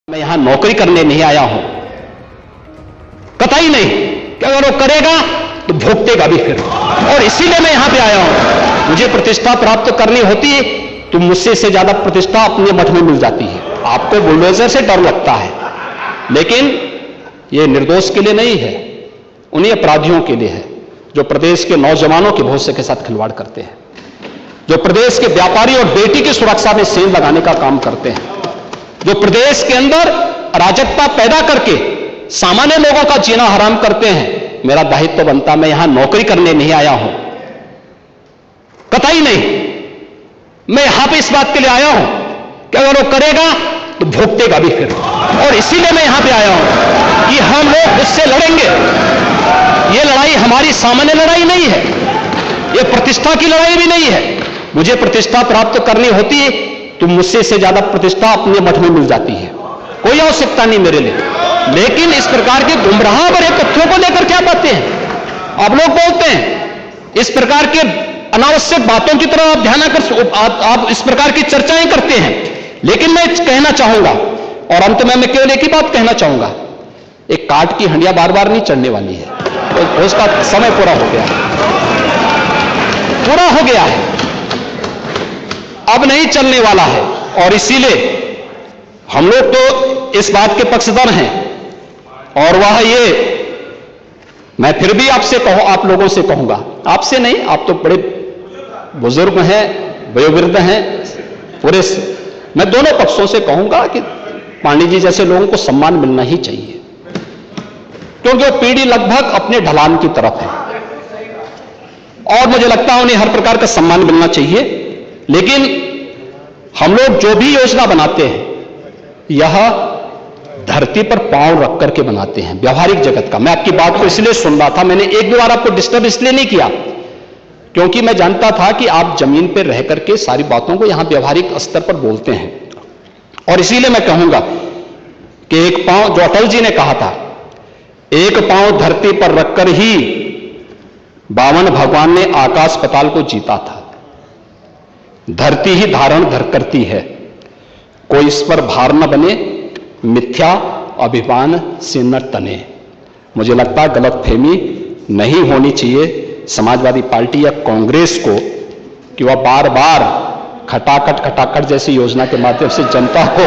मैं यहां नौकरी करने नहीं आया हूं, कतई नहीं कि अगर वो करेगा तो भोगतेगा भी फिर। और इसीलिए मैं यहां पे आया हूं। मुझे प्रतिष्ठा प्राप्त करनी होती है तो मुझसे से ज्यादा प्रतिष्ठा अपने मठ में मिल जाती है। आपको बुलडोजर से डर लगता है, लेकिन यह निर्दोष के लिए नहीं है, उन्हीं अपराधियों के लिए है जो प्रदेश के नौजवानों के भविष्य के साथ खिलवाड़ करते हैं, जो प्रदेश के व्यापारी और बेटी की सुरक्षा में सेंध लगाने का काम करते हैं, जो प्रदेश के अंदर अराजकता पैदा करके सामान्य लोगों का जीना हराम करते हैं। मेरा दायित्व बनता, मैं यहां नौकरी करने नहीं आया हूं, कतई नहीं। मैं यहां पे इस बात के लिए आया हूं कि अगर वो करेगा तो भोगतेगा भी फिर। और इसीलिए मैं यहां पे आया हूं कि हम लोग उससे लड़ेंगे। ये लड़ाई हमारी सामान्य लड़ाई नहीं है, ये प्रतिष्ठा की लड़ाई भी नहीं है। मुझे प्रतिष्ठा प्राप्त करनी होती है तो मुझसे से ज्यादा प्रतिष्ठा अपने मठ में मिल जाती है, कोई आवश्यकता नहीं मेरे लिए। लेकिन इस प्रकार के गुमराह भरे तथ्यों को लेकर क्या बातें हैं आप लोग बोलते हैं, इस प्रकार के अनावश्यक बातों की तरफ आप ध्यान कर, आप इस प्रकार की चर्चाएं करते हैं। लेकिन मैं कहना चाहूंगा, और अंत में मैं केवल एक ही बात कहना चाहूंगा, एक काट की हंडिया बार बार नहीं चढ़ने वाली है, तो उसका समय पूरा हो गया है, अब नहीं चलने वाला है। और इसीलिए हम लोग तो इस बात के पक्षधर हैं, और वह ये मैं फिर भी आपसे आप लोगों से कहूंगा, आपसे नहीं, आप तो बड़े बुजुर्ग हैं, वयोवृद्ध हैं, पूरे मैं दोनों पक्षों से कहूंगा कि पांडे जी जैसे लोगों को सम्मान मिलना ही चाहिए, क्योंकि वो पीढ़ी लगभग अपने ढलान की तरफ है और मुझे लगता है उन्हें हर प्रकार का सम्मान मिलना चाहिए। लेकिन हम लोग जो भी योजना बनाते हैं यह धरती पर पांव रख करके बनाते हैं, व्यवहारिक जगत का। मैं आपकी बात को इसलिए सुन रहा था, मैंने एक भी बार आपको डिस्टर्ब इसलिए नहीं किया क्योंकि मैं जानता था कि आप जमीन पर रह करके सारी बातों को यहां व्यवहारिक स्तर पर बोलते हैं। और इसीलिए मैं कहूंगा कि एक पांव, जो अटल जी ने कहा था, एक पांव धरती पर रखकर ही बावन भगवान ने आकाश पाताल को जीता था। धरती ही धारण धर करती है, कोई इस पर भार न बने, मिथ्या अभिमान से न तने। मुझे लगता है गलतफहमी नहीं होनी चाहिए समाजवादी पार्टी या कांग्रेस को कि वह बार बार खटाखट जैसी योजना के माध्यम से जनता को